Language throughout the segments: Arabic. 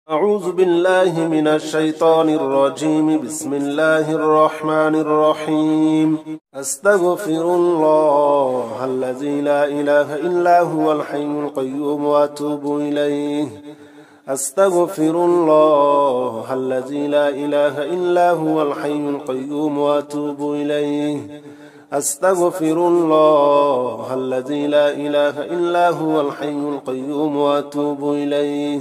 أعوذ بالله من الشيطان الرجيم. بسم الله الرحمن الرحيم. أستغفر الله الذي لا إله إلا هو الحي القيوم وأتوب إليه. أستغفر الله الذي لا إله إلا هو الحي القيوم وأتوب إليه. أستغفر الله الذي لا إله إلا هو الحي القيوم وأتوب إليه.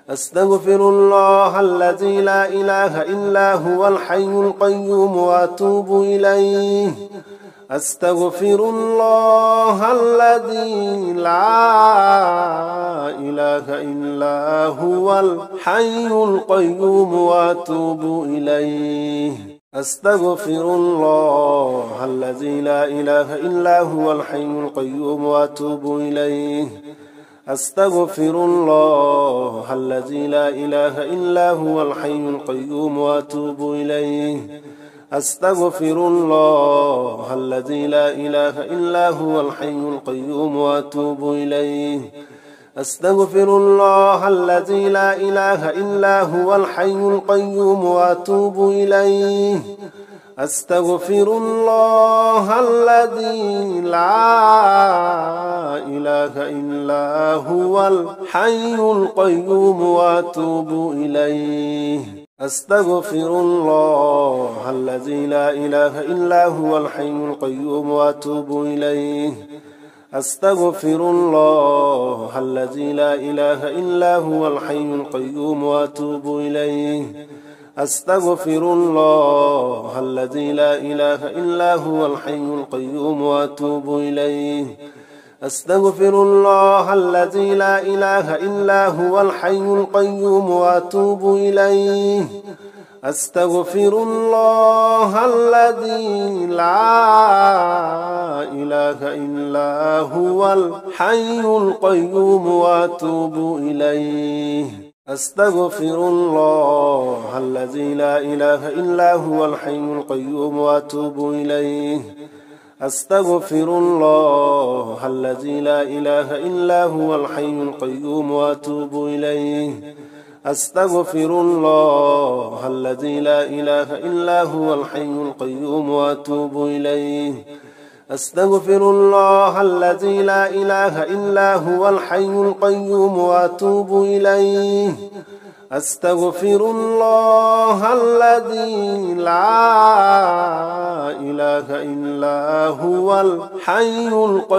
أستغفر الله الذي لا إله إلا هو الحي القيوم وأتوب إليه. أستغفر الله الذي لا إله إلا هو الحي القيوم وأتوب إليه. أستغفر الله الذي لا إله إلا هو الحي القيوم وأتوب إليه. أستغفر الله الذي لا إله إلا هو الحي القيوم وأتوب إليه. أستغفر الله الذي لا إله إلا هو الحي القيوم وأتوب إليه. أستغفر الله الذي لا إله إلا هو الحي القيوم وأتوب إليه. أستغفر الله الذي لا إله إلا هو الحي القيوم وأتوب إليه. أستغفر الله الذي لا إله إلا هو الحي القيوم وأتوب إليه. أستغفر الله الذي لا إله إلا هو الحي القيوم وأتوب إليه. أستغفر الله الذي لا إله إلا هو الحي القيوم وأتوب إليه. أستغفر الله الذي لا إله إلا هو الحي القيوم وأتوب إليه. أستغفر الله الذي لا إله إلا هو الحي القيوم وأتوب إليه. أستغفر الله الذي لا إله إلا هو الحي القيوم وأتوب إليه. أستغفر الله الذي لا إله إلا هو الحي القيوم وأتوب إليه. أستغفر الله الذي لا إله إلا هو الحي القيوم وأتوب إليه. أستغفر الله الذي لا إله إلا هو الحي القيوم وأتوب إليه. أستغفر الله الذي لا إله إلا هو الحي القيوم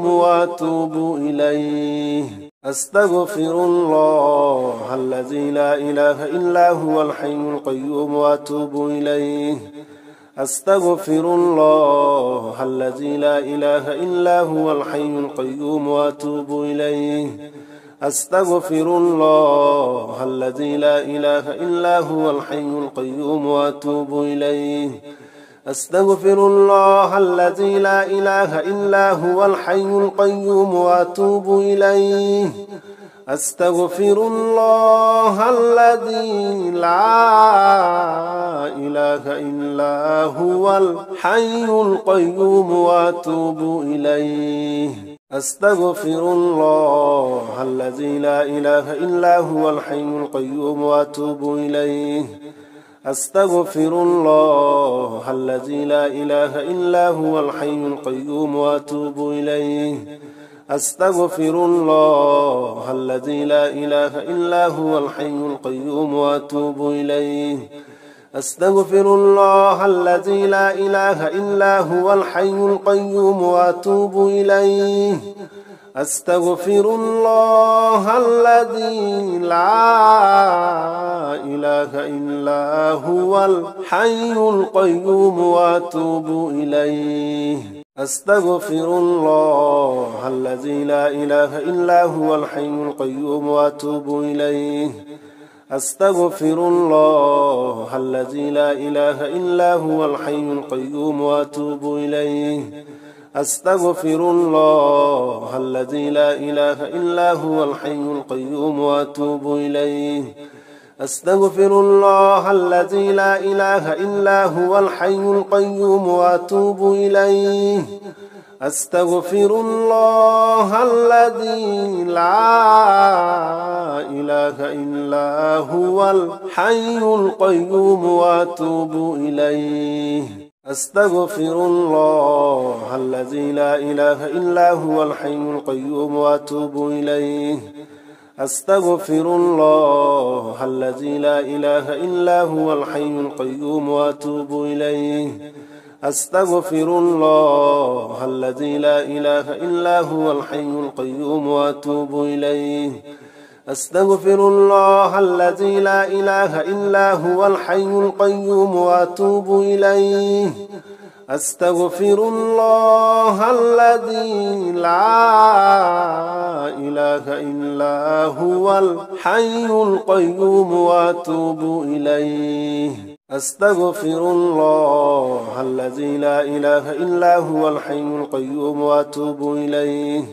وأتوب إليه. أستغفر الله الذي لا إله إلا هو الحي القيوم وأتوب إليه. أستغفر الله الذي لا إله إلا هو الحي القيوم وأتوب إليه. أستغفر الله الذي لا إله إلا هو الحي القيوم وأتوب إليه. أستغفر الله الذي لا إله إلا هو الحي القيوم وأتوب إليه. أستغفر الله الذي لا إله إلا هو الحي القيوم وأتوب إليه. أستغفر الله الذي لا إله إلا هو الحي القيوم وأتوب إليه. أستغفر الله الذي لا إله إلا هو الحي القيوم وأتوب إليه. أستغفر الله الذي لا إله إلا هو الحي القيوم وأتوب إليه. أستغفر الله الذي لا إله إلا هو الحي القيوم وأتوب إليه. أستغفر الله الذي لا إله إلا هو الحي القيوم وأتوب إليه. أستغفر الله الذي لا إله إلا هو الحي القيوم وأتوب إليه. أستغفر الله الذي لا إله إلا هو الحي القيوم وأتوب إليه. أستغفر الله الذي لا إله إلا هو الحي القيوم وأتوب إليه. أستغفر الله الذي لا إله إلا هو الحي القيوم وأتوب إليه. أستغفر الله الذي لا إله إلا هو الحي القيوم وأتوب إليه أستغفر الله الذي لا إله إلا هو الحي القيوم وأتوب إليه أستغفر الله الذي لا إله إلا هو الحي القيوم وأتوب إليه أستغفر الله الذي لا إله إلا هو الحي القيوم وأتوب إليه أستغفر الله الذي لا إله إلا هو الحي القيوم وأتوب إليه أستغفر الله الذي لا إله إلا هو الحي القيوم وأتوب إليه أستغفر الله الذي لا إله إلا هو الحي القيوم وأتوب إليه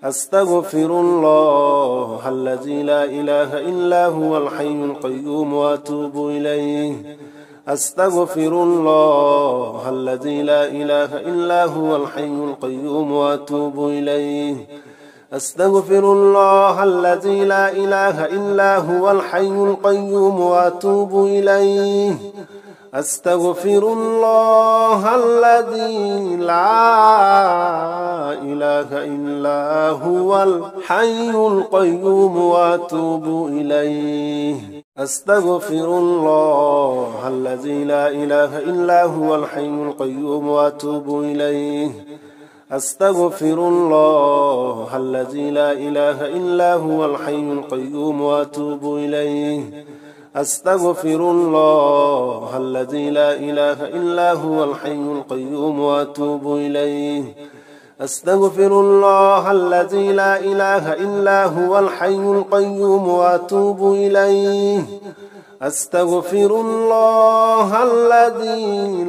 أستغفر الله الذي لا إله إلا هو الحي القيوم وأتوب إليه أستغفر الله الذي لا إله إلا هو الحي القيوم وأتوب إليه أستغفر الله الذي لا إله إلا هو الحي القيوم وأتوب إليه أستغفر الله الذي لا إله إلا هو الحي القيوم وأتوب إليه أستغفر الله الذي لا إله إلا هو الحي القيوم وأتوب إليه أستغفر الله الذي لا إله إلا هو الحي القيوم وأتوب إليه أستغفر الله الذي لا إله إلا هو الحي القيوم وأتوب إليه أستغفر الله الذي لا إله إلا هو الحي القيوم وأتوب إليه أستغفر الله الذي لا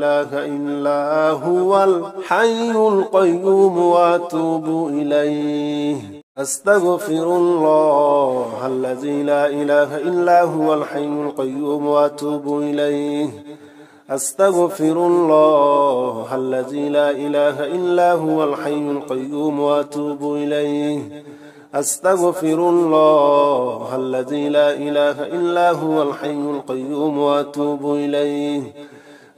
إله إلا هو الحي القيوم وأتوب إليه أستغفر الله الذي لا إله إلا هو الحي القيوم وأتوب إليه أستغفر الله الذي لا إله إلا هو الحي القيوم وأتوب إليه أستغفر الله الذي لا إله إلا هو الحي القيوم وأتوب إليه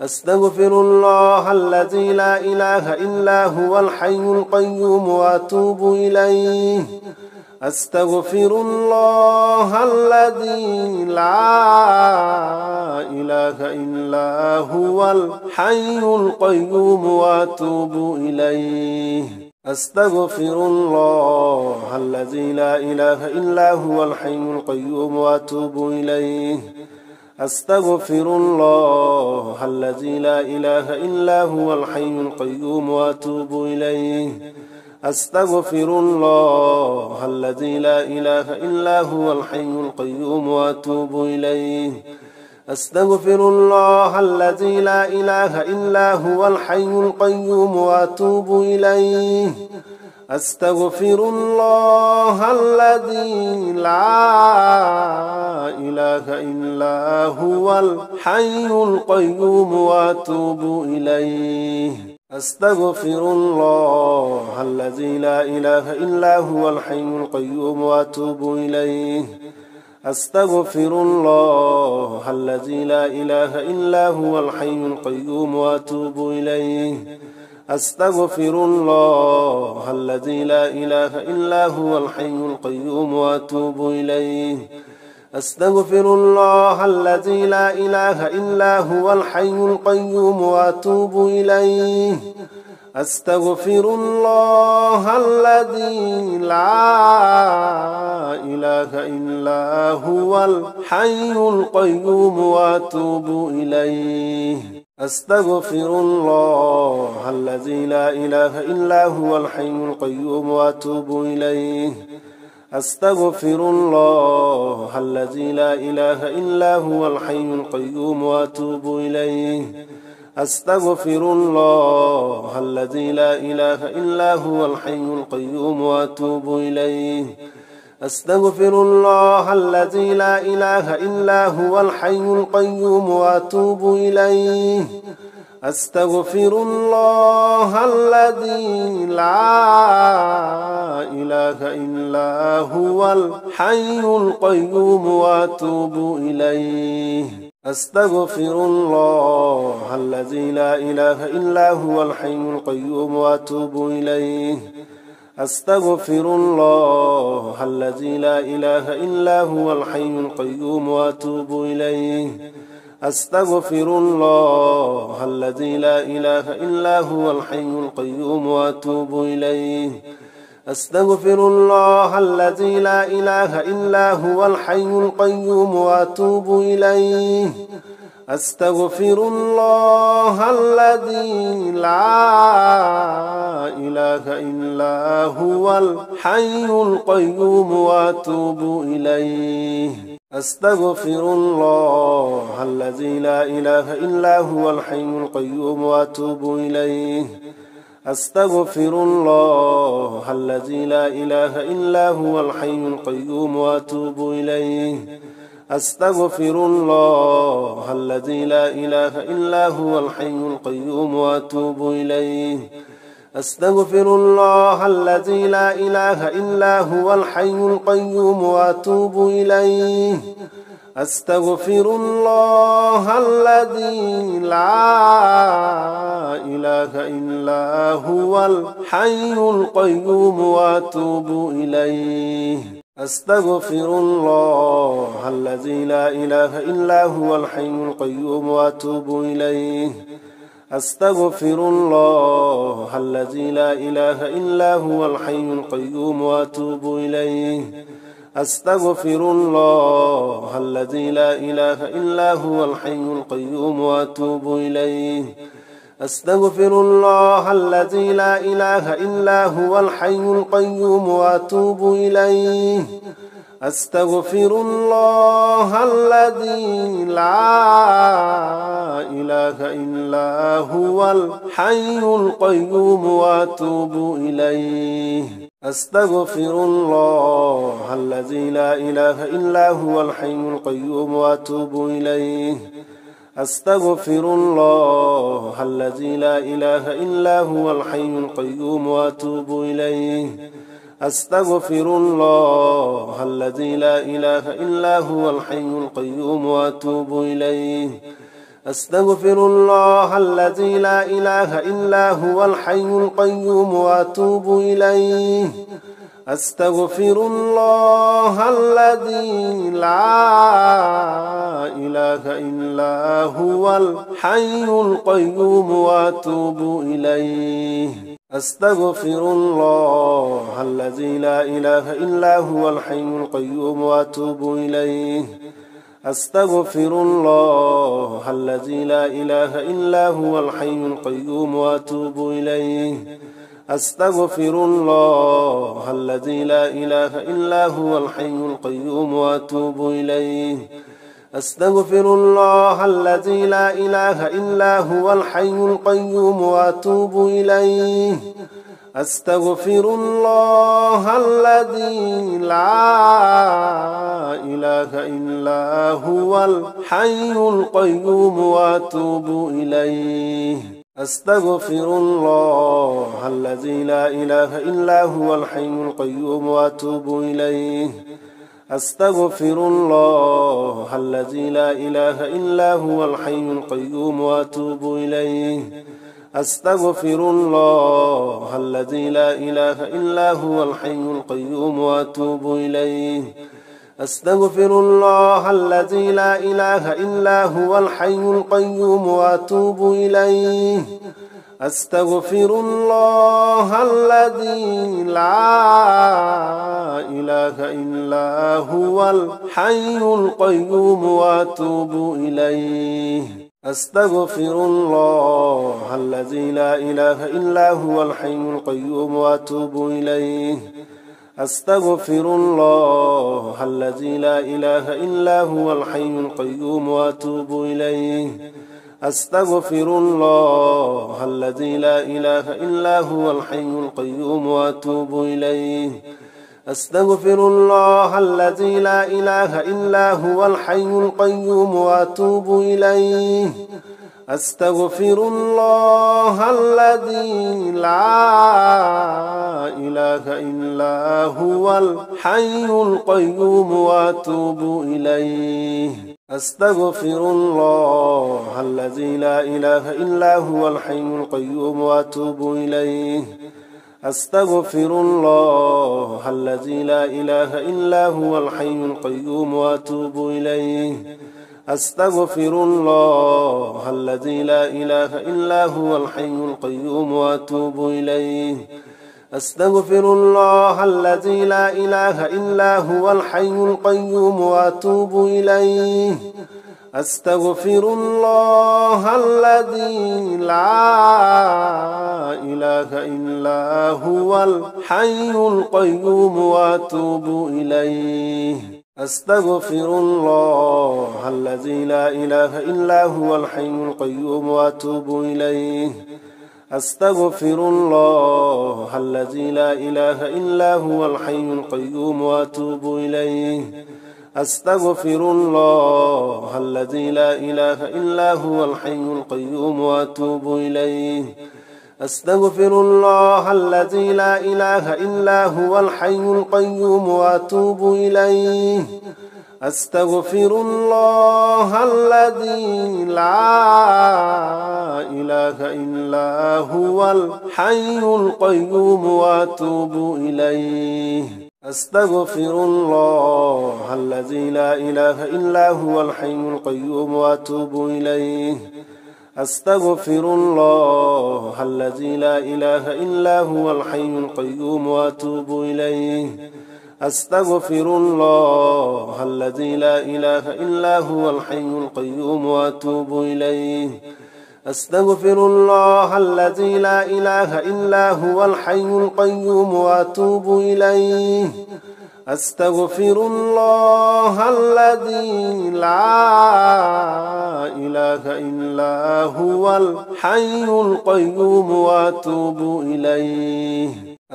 أستغفر الله الذي لا إله إلا هو الحي القيوم وأتوب إليه أستغفر الله الذي لا إله إلا هو الحي القيوم وأتوب إليه أستغفر الله الذي لا إله إلا هو الحي القيوم وأتوب إليه أستغفر الله الذي لا إله إلا هو الحي القيوم وأتوب إليه أستغفر الله الذي لا إله إلا هو الحي القيوم وأتوب إليه أستغفر الله الذي لا إله إلا هو الحي القيوم وأتوب إليه أستغفر الله الذي لا إله إلا هو الحي القيوم وأتوب إليه أستغفر الله الذي لا إله إلا هو الحي القيوم وأتوب إليه أستغفر الله الذي لا إله إلا هو الحي القيوم وأتوب إليه أستغفر الله الذي لا إله إلا هو الحي القيوم وأتوب إليه أستغفر الله الذي لا إله إلا هو الحي القيوم وأتوب إليه أستغفر الله الذي لا إله إلا هو الحي القيوم وأتوب إليه أستغفر الله الذي لا إله إلا هو الحي القيوم وأتوب إليه أستغفر الله الذي لا إله إلا هو الحي القيوم وأتوب إليه أستغفر الله الذي لا إله إلا هو الحي القيوم وأتوب إليه أستغفر الله الذي لا إله إلا هو الحي القيوم وأتوب إليه أستغفر الله الذي لا إله إلا هو الحي القيوم وأتوب إليه أستغفر الله الذي لا إله إلا هو الحي القيوم وأتوب إليه أستغفر الله الذي لا إله إلا هو الحي القيوم وأتوب إليه أستغفر الله الذي لا إله إلا هو الحي القيوم وأتوب إليه أستغفر الله الذي لا إله إلا هو الحي القيوم وأتوب إليه أستغفر الله الذي لا إله إلا هو الحي القيوم وأتوب إليه أستغفر الله الذي لا إله إلا هو الحي القيوم وأتوب إليه أستغفر الله الذي لا إله إلا هو الحي القيوم وأتوب إليه أستغفر الله الذي لا إله إلا هو الحي القيوم وأتوب إليه أستغفر الله الذي لا إله إلا هو الحي القيوم وأتوب إليه أستغفر الله الذي لا إله إلا هو الحي القيوم وأتوب إليه أستغفر الله الذي لا إله إلا هو الحي القيوم وأتوب إليه أستغفر الله الذي لا إله إلا هو الحي القيوم وأتوب إليه أستغفر الله الذي لا إله إلا هو الحي القيوم وأتوب إليه أستغفر الله الذي لا إله إلا هو الحي القيوم وأتوب إليه أستغفر الله الذي لا إله إلا هو الحي القيوم وأتوب إليه أستغفر الله الذي لا إله إلا هو الحي القيوم وأتوب إليه أستغفر الله الذي لا إله إلا هو الحي القيوم وأتوب إليه أستغفر الله الذي لا إله إلا هو الحي القيوم وأتوب إليه أستغفر الله الذي لا إله إلا هو الحي القيوم وأتوب إليه أستغفر الله الذي لا إله إلا هو الحي القيوم وأتوب إليه أستغفر الله الذي لا إله إلا هو الحي القيوم وأتوب إليه أستغفر الله الذي لا إله إلا هو الحي القيوم وأتوب إليه أستغفر الله الذي لا إله إلا هو الحي القيوم وأتوب إليه أستغفر الله الذي لا إله إلا هو الحي القيوم وأتوب إليه أستغفر الله الذي لا إله إلا هو الحي القيوم وأتوب إليه أستغفر الله الذي لا إله إلا هو الحي القيوم وأتوب إليه أستغفر الله الذي لا إله إلا هو الحي القيوم وأتوب إليه أستغفر الله الذي لا إله إلا هو الحي القيوم وأتوب إليه أستغفر الله الذي لا إله إلا هو الحي القيوم وأتوب إليه أستغفر الله الذي لا إله إلا هو الحي القيوم وأتوب إليه أستغفر الله الذي لا إله إلا هو الحي القيوم وأتوب إليه أستغفر الله الذي لا إله إلا هو الحي القيوم وأتوب إليه أستغفر الله الذي لا إله إلا هو الحي القيوم وأتوب إليه أستغفر الله الذي لا إله إلا هو الحي القيوم وأتوب إليه أستغفر الله الذي لا إله إلا هو الحي القيوم وأتوب إليه أستغفر الله الذي لا إله إلا هو الحي القيوم وأتوب إليه أستغفر الله الذي لا إله إلا هو الحي القيوم وأتوب إليه أستغفر الله الذي لا إله إلا هو الحي القيوم وأتوب إليه أستغفر الله الذي لا إله إلا هو الحي القيوم وأتوب إليه أستغفر الله الذي لا إله إلا هو الحي القيوم وأتوب إليه أستغفر الله الذي لا إله إلا هو الحي القيوم وأتوب إليه أستغفر الله الذي لا إله إلا هو الحي القيوم وأتوب إليه أستغفر الله الذي لا إله إلا هو الحي القيوم وأتوب إليه أستغفر الله الذي لا إله إلا هو الحي القيوم وأتوب إليه أستغفر الله الذي لا إله إلا هو الحي القيوم وأتوب إليه أستغفر الله الذي لا إله إلا هو الحي القيوم وأتوب إليه أستغفر الله الذي لا إله إلا هو الحي القيوم وأتوب إليه أستغفر الله الذي لا إله إلا هو الحي القيوم وأتوب إليه أستغفر الله الذي لا إله إلا هو الحي القيوم وأتوب إليه أستغفر الله الذي لا إله إلا هو الحي القيوم وأتوب إليه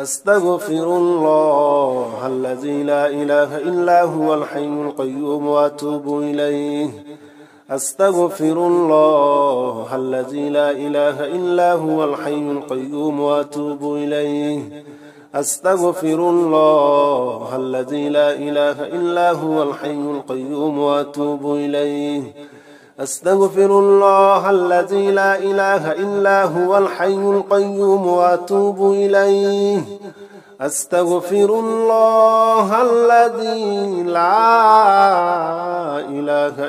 أستغفر الله الذي لا إله إلا هو الحي القيوم وأتوب إليه أستغفر الله الذي لا إله إلا هو الحي القيوم وأتوب إليه أستغفر الله الذي لا إله إلا هو الحي القيوم وأتوب إليه أستغفر الله الذي لا إله إلا هو الحي القيوم وأتوب إليه أستغفر الله الذي لا إله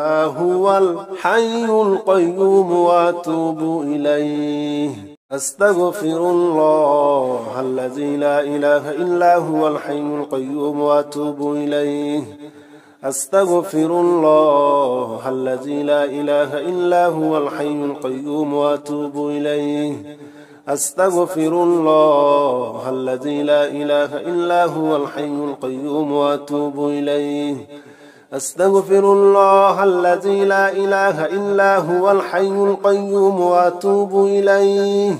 إلا هو الحي القيوم وأتوب إليه أستغفر الله الذي لا إله إلا هو الحي القيوم وأتوب إليه أستغفر الله الذي لا إله إلا هو الحي القيوم وأتوب إليه أستغفر الله الذي لا إله إلا هو الحي القيوم وأتوب إليه أستغفر الله الذي لا إله إلا هو الحي القيوم وأتوب إليه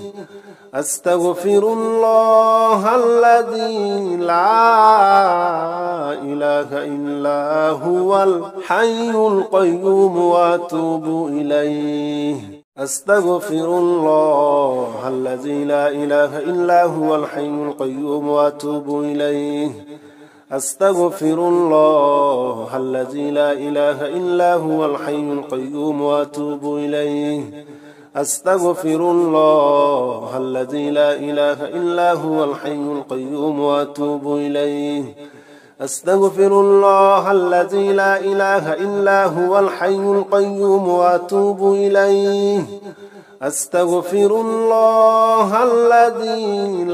أستغفر الله الذي لا إله إلا هو الحي القيوم وأتوب إليه أستغفر الله الذي لا إله إلا هو الحي القيوم وأتوب إليه أستغفر الله الذي لا إله إلا هو الحي القيوم وأتوب إليه أستغفر الله الذي لا إله إلا هو الحي القيوم وأتوب إليه أستغفر الله الذي لا إله إلا هو الحي القيوم وأتوب إليه أستغفر الله الذي لا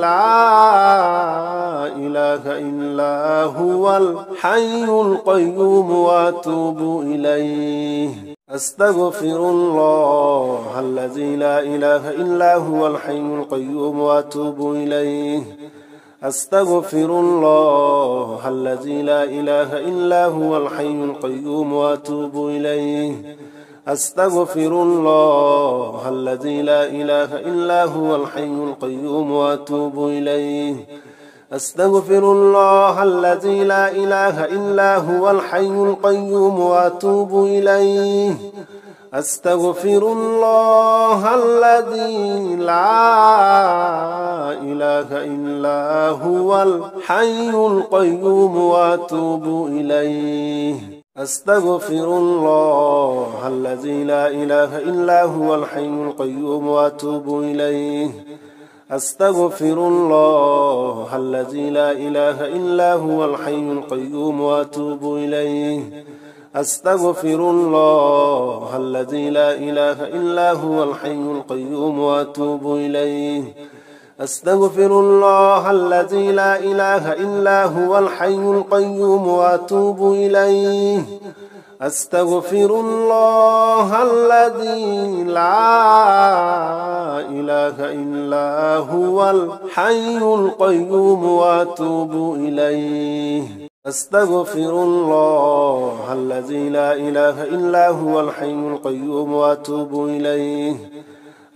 إله إلا هو الحي القيوم وأتوب إليه أستغفر الله الذي لا إله إلا هو الحي القيوم وأتوب إليه أستغفر الله الذي لا إله إلا هو الحي القيوم وأتوب إليه أستغفر الله الذي لا إله إلا هو الحي القيوم وأتوب إليه أستغفر الله الذي لا إله إلا هو الحي القيوم وأتوب إليه أستغفر الله الذي لا إله إلا هو الحي القيوم وأتوب إليه أستغفر الله الذي لا إله إلا هو الحي القيوم وأتوب إليه أستغفر الله الذي لا إله إلا هو الحي القيوم وأتوب إليه أستغفر الله الذي لا إله إلا هو الحي القيوم وأتوب إليه أستغفر الله الذي لا إله إلا هو الحي القيوم وأتوب إليه أستغفر الله الذي لا إله إلا هو الحي القيوم وأتوب إليه أستغفر الله الذي لا إله إلا هو الحي القيوم وأتوب إليه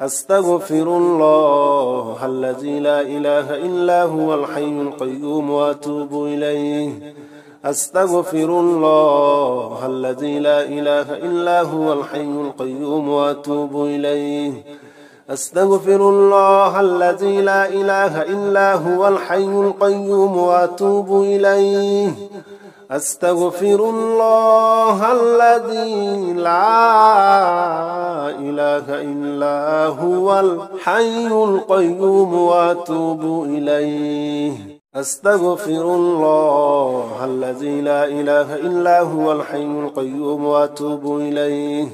أستغفر الله الذي لا إله إلا هو الحي القيوم وأتوب إليه أستغفر الله الذي لا إله إلا هو الحي القيوم وأتوب إليه أستغفر الله الذي لا إله إلا هو الحي القيوم وأتوب إليه أستغفر الله الذي لا إله إلا هو الحي القيوم وأتوب إليه أستغفر الله الذي لا إله إلا هو الحي القيوم وأتوب إليه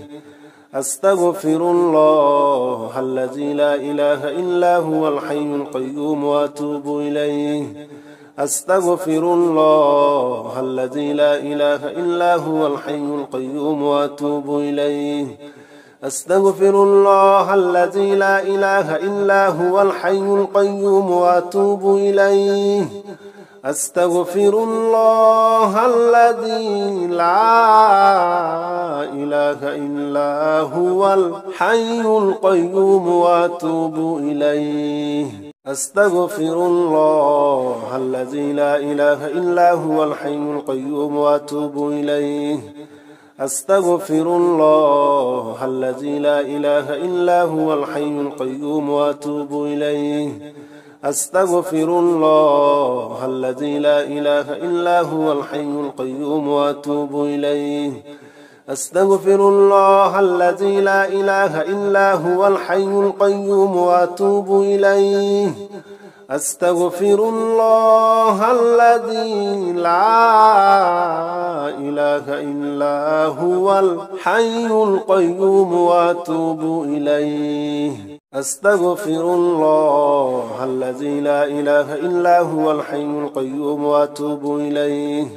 أستغفر الله الذي لا إله إلا هو الحي القيوم وأتوب إليه أستغفر الله الذي لا إله إلا هو الحي القيوم وأتوب إليه أستغفر الله الذي لا إله إلا هو الحي القيوم وأتوب إليه أستغفر الله الذي لا إله إلا هو الحي القيوم وأتوب إليه أستغفر الله الذي لا إله إلا هو الحي القيوم وأتوب إليه أستغفر الله الذي لا إله إلا هو الحي القيوم وأتوب إليه أستغفر الله الذي لا إله إلا هو الحي القيوم وأتوب إليه أستغفر الله الذي لا إله إلا هو الحي القيوم وأتوب إليه أستغفر الله الذي لا إله إلا هو الحي القيوم وأتوب إليه أستغفر الله الذي لا إله إلا هو الحي القيوم وأتوب إليه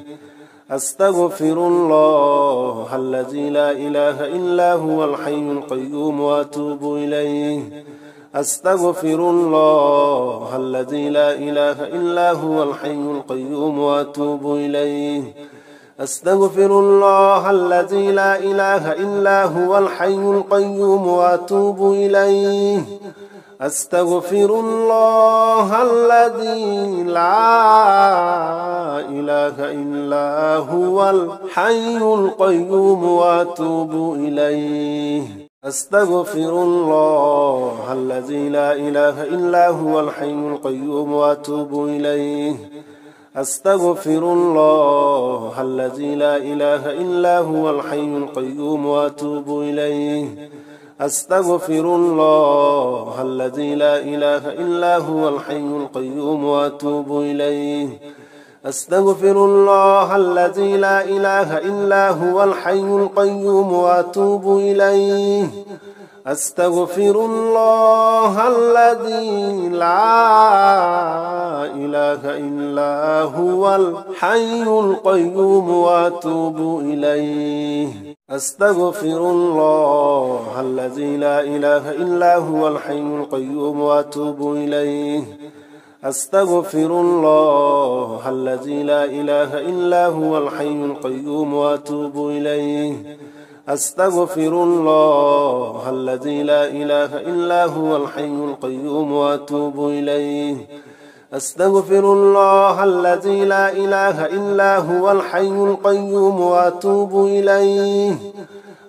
أستغفر الله الذي لا إله إلا هو الحي القيوم وأتوب إليه أستغفر الله الذي لا إله إلا هو الحي القيوم وأتوب إليه أستغفر الله الذي لا إله إلا هو الحي القيوم وأتوب إليه أستغفر الله الذي لا إله إلا هو الحي القيوم وأتوب إليه أستغفر الله الذي لا إله إلا هو الحي القيوم وأتوب إليه أستغفر الله الذي لا إله إلا هو الحي القيوم وأتوب إليه أستغفر الله الذي لا إله إلا هو الحي القيوم وأتوب إليه أستغفر الله الذي لا إله إلا هو الحي القيوم وأتوب إليه أستغفر الله الذي لا إله إلا هو الحي القيوم وأتوب إليه أستغفر الله الذي لا إله إلا هو الحي القيوم وأتوب إليه أستغفر الله الذي لا إله إلا هو الحي القيوم وأتوب إليه أستغفر الله الذي لا إله إلا هو الحي القيوم وأتوب إليه أستغفر الله الذي لا إله إلا هو الحي القيوم وأتوب إليه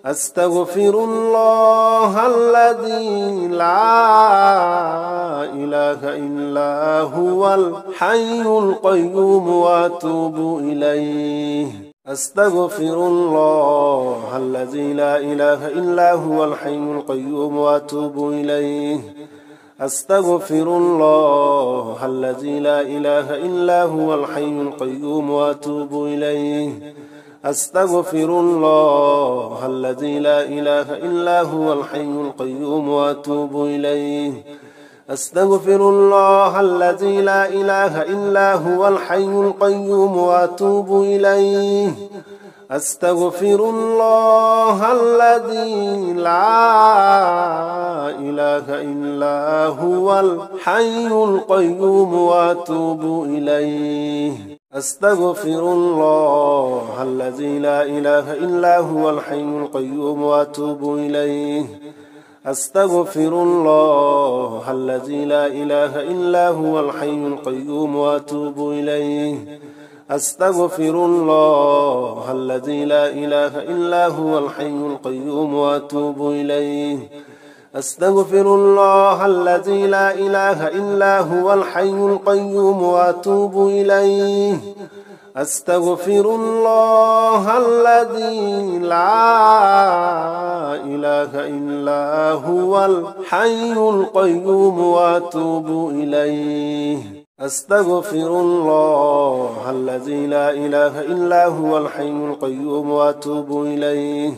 أستغفر الله الذي لا إله إلا هو الحي القيوم وأتوب إليه أستغفر الله الذي لا إله إلا هو الحي القيوم وأتوب إليه أستغفر الله الذي لا إله إلا هو الحي القيوم وأتوب إليه أستغفر الله الذي لا إله إلا هو الحي القيوم وأتوب إليه أستغفر الله الذي لا إله إلا هو الحي القيوم وأتوب إليه أستغفر الله الذي لا إله إلا هو الحي القيوم وأتوب إليه أستغفر الله الذي لا إله إلا هو الحي القيوم وأتوب إليه أستغفر الله الذي لا إله إلا هو الحي القيوم وأتوب إليه أستغفر الله الذي لا إله إلا هو الحي القيوم وأتوب إليه أستغفر الله الذي لا إله إلا هو الحي القيوم وأتوب إليه أستغفر الله الذي لا إله إلا هو الحي القيوم وأتوب إليه أستغفر الله الذي لا إله إلا هو الحي القيوم وأتوب إليه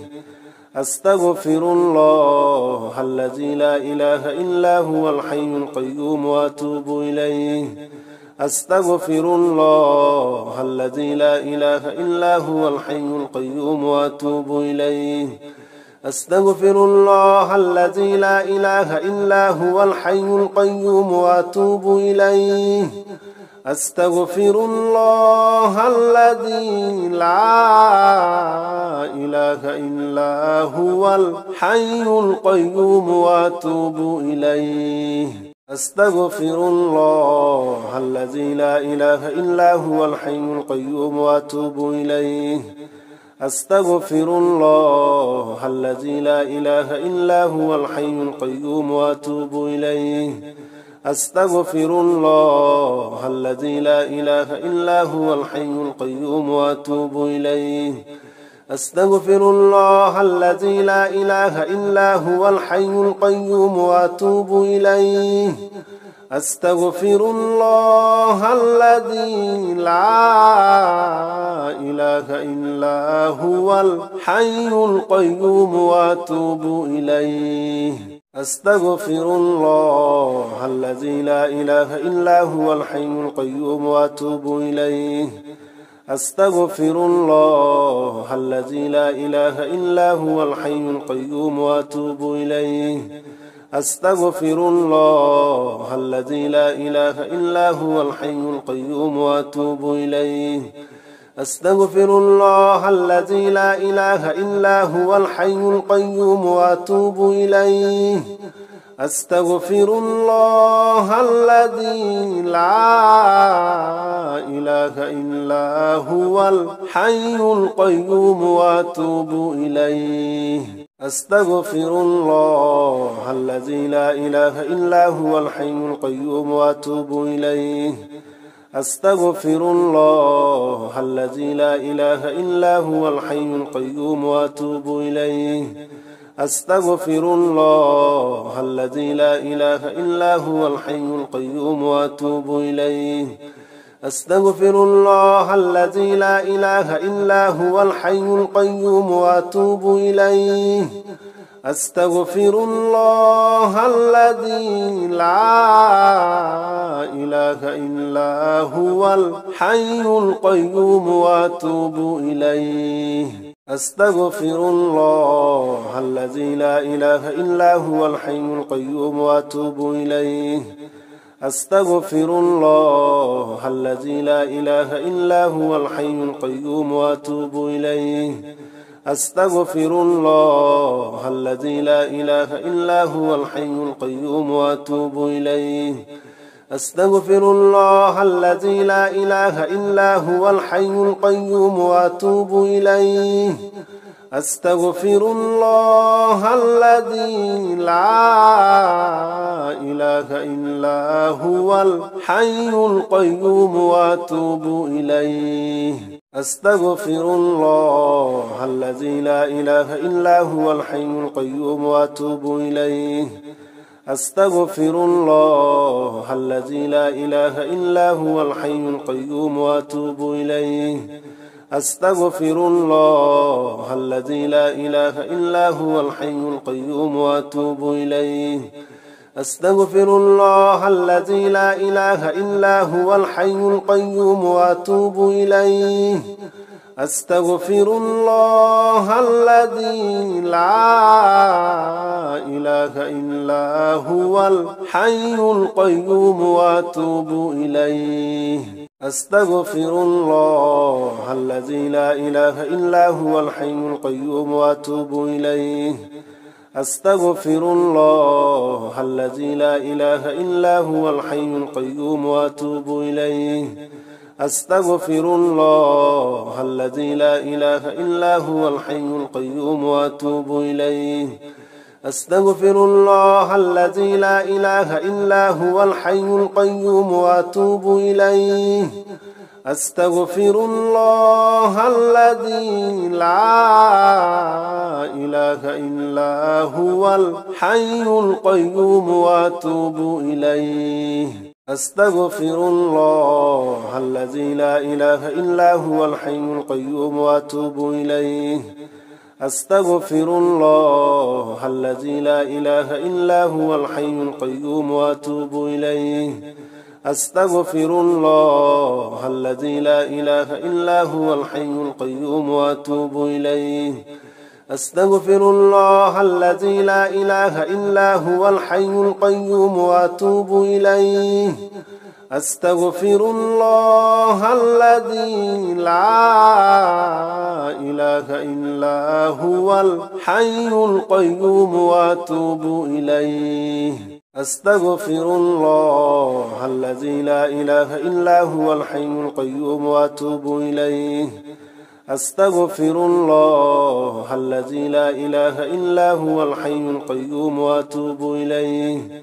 أستغفر الله الذي لا إله إلا هو الحي القيوم وأتوب إليه أستغفر الله الذي لا إله إلا هو الحي القيوم وأتوب إليه أستغفر الله الذي لا إله إلا هو الحي القيوم وأتوب إليه أستغفر الله الذي لا إله إلا هو الحي القيوم وأتوب إليه أستغفر الله الذي لا إله إلا هو الحي القيوم وأتوب إليه أستغفر الله الذي لا إله إلا هو الحي القيوم وأتوب إليه أستغفر الله الذي لا إله إلا هو الحي القيوم وأتوب إليه أستغفر الله الذي لا إله إلا هو الحي القيوم وأتوب إليه أستغفر الله الذي لا إله إلا هو الحي القيوم وأتوب إليه أستغفر الله الذي لا إله إلا هو الحي القيوم وأتوب إليه أستغفر الله الذي لا إله إلا هو الحي القيوم وأتوب إليه أستغفر الله الذي لا إله إلا هو الحي القيوم وأتوب إليه أستغفر الله الذي لا إله إلا هو الحي القيوم وأتوب إليه أستغفر الله الذي لا إله إلا هو الحي القيوم وأتوب إليه أستغفر الله الذي لا إله إلا هو الحي القيوم وأتوب إليه أستغفر الله الذي لا إله إلا هو الحي القيوم وأتوب إليه أستغفر الله الذي لا إله إلا هو الحي القيوم وأتوب إليه أستغفر الله الذي لا إله إلا هو الحي القيوم وأتوب إليه أستغفر الله الذي لا إله إلا هو الحي القيوم وأتوب إليه أستغفر الله الذي لا إله إلا هو الحي القيوم وأتوب إليه أستغفر الله الذي لا إله إلا هو الحي القيوم وأتوب إليه أستغفر الله الذي لا إله إلا هو الحي القيوم وأتوب إليه أستغفر الله الذي لا إله إلا هو الحي القيوم وأتوب إليه أستغفر الله الذي لا إله إلا هو الحي القيوم وأتوب إليه أستغفر الله الذي لا إله إلا هو الحي القيوم وأتوب إليه أستغفر الله الذي لا إله إلا هو الحي القيوم وأتوب إليه أستغفر الله الذي لا إله إلا هو الحي القيوم وأتوب إليه أستغفر الله الذي لا إله إلا هو الحي القيوم وأتوب إليه أستغفر الله الذي لا إله إلا هو الحي القيوم وأتوب إليه أستغفر الله الذي لا إله إلا هو الحي القيوم وأتوب إليه أستغفر الله الذي لا إله إلا هو الحي القيوم وأتوب إليه أستغفر الله الذي لا إله إلا هو الحي القيوم وأتوب إليه أستغفر الله الذي لا إله إلا هو الحي القيوم وأتوب إليه أستغفر الله الذي لا إله إلا هو الحي القيوم وأتوب إليه أستغفر الله الذي لا إله إلا هو الحي القيوم وأتوب إليه أستغفر الله الذي لا إله إلا هو الحي القيوم وأتوب إليه أستغفر الله الذي لا إله إلا هو الحي القيوم وأتوب إليه أستغفر الله الذي لا إله إلا هو الحي القيوم وأتوب إليه أستغفر الله الذي لا إله إلا هو الحي القيوم وأتوب إليه أستغفر الله الذي لا إله إلا هو الحي القيوم وأتوب إليه أستغفر الله الذي لا إله إلا هو الحي القيوم وأتوب إليه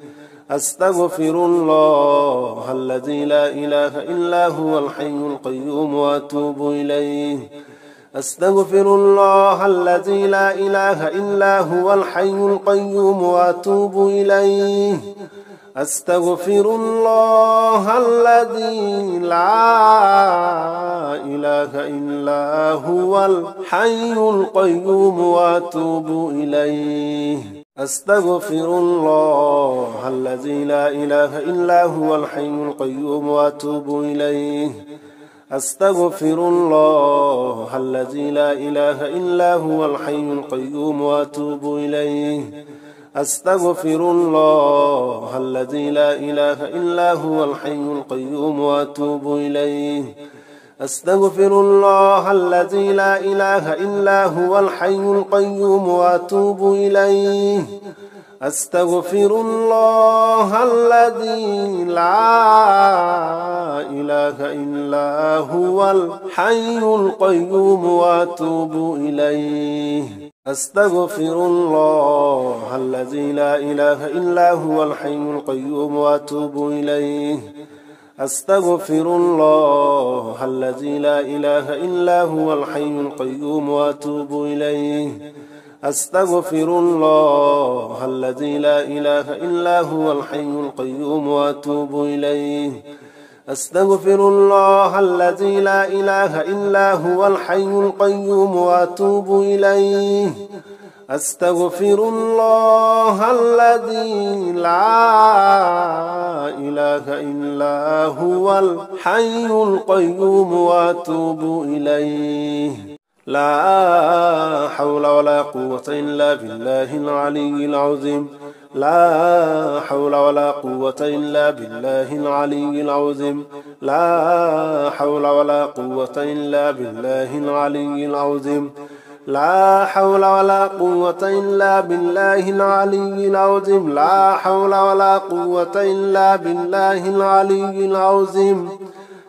أستغفر الله الذي لا إله إلا هو الحي القيوم وأتوب إليه أستغفر الله الذي لا إله إلا هو الحي القيوم وأتوب إليه أستغفر الله الذي لا إله إلا هو الحي القيوم وأتوب إليه أستغفر الله الذي لا إله إلا هو الحي القيوم وأتوب إليه أستغفر الله الذي لا إله إلا هو الحي القيوم وأتوب إليه أستغفر الله الذي لا إله إلا هو الحي القيوم وأتوب إليه أستغفر الله الذي لا إله إلا هو الحي القيوم وأتوب إليه أستغفر الله الذي لا إله إلا هو الحي القيوم وأتوب إليه أستغفر الله الذي لا إله إلا هو الحي القيوم وأتوب إليه أستغفر الله الذي لا إله إلا هو الحي القيوم وأتوب إليه أستغفر الله الذي لا إله إلا هو الحي القيوم وأتوب إليه أستغفر الله الذي لا إله إلا هو الحي القيوم وأتوب إليه أستغفر الله الذي لا إله إلا هو الحي القيوم وأتوب إليه لا حول ولا قوة إلا بالله العلي العظيم لا حول ولا قوة إلا بالله العلي العظيم لا حول ولا قوة إلا بالله العلي العظيم لا حول ولا قوة إلا بالله العلي العظيم لا حول ولا قوة إلا بالله العلي العظيم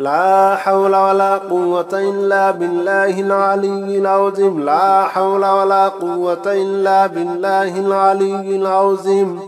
لا حول ولا قوة إلا بالله العلي العظيم لا حول ولا قوة إلا بالله العلي العظيم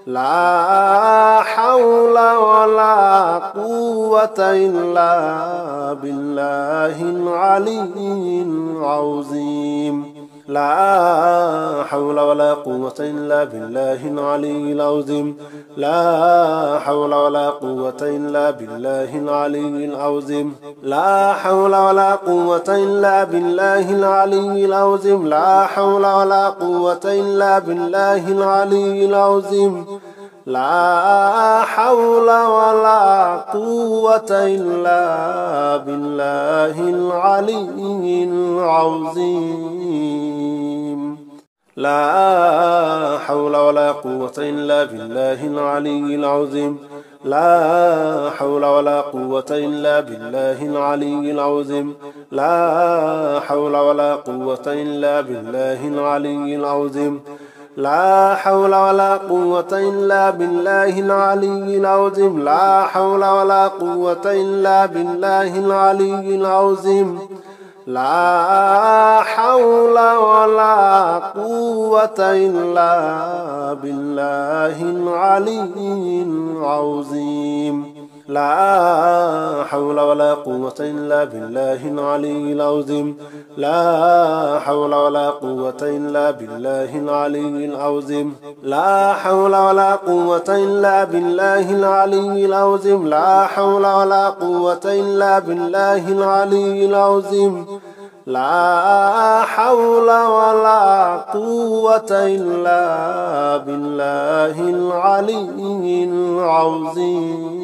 لا حول ولا قوة إلا بالله العلي العظيم لا حول ولا قوة إلا بالله العلي العظيم لا حول ولا قوة إلا بالله العلي العظيم لا حول ولا قوة إلا بالله العلي العظيم لا حول ولا قوة إلا بالله العلي العظيم لا حول ولا قوة إلا بالله العلي العظيم لا حول ولا قوة إلا بالله العلي العظيم لا حول ولا قوة إلا بالله العلي العظيم لا حول ولا قوة إلا بالله العلي العظيم لا حول ولا قوة إلا بالله العلي العظيم لا حول ولا قوة إلا بالله العلي العظيم لا حول ولا قوة إلا بالله العلي العظيم لا حول ولا قوة إلا بالله العلي العظيم لا حول ولا قوة إلا بالله العلي العظيم لا حول ولا قوة إلا بالله العلي العظيم لا حول ولا قوة إلا بالله العلي العظيم لا حول ولا قوة إلا بالله العلي العظيم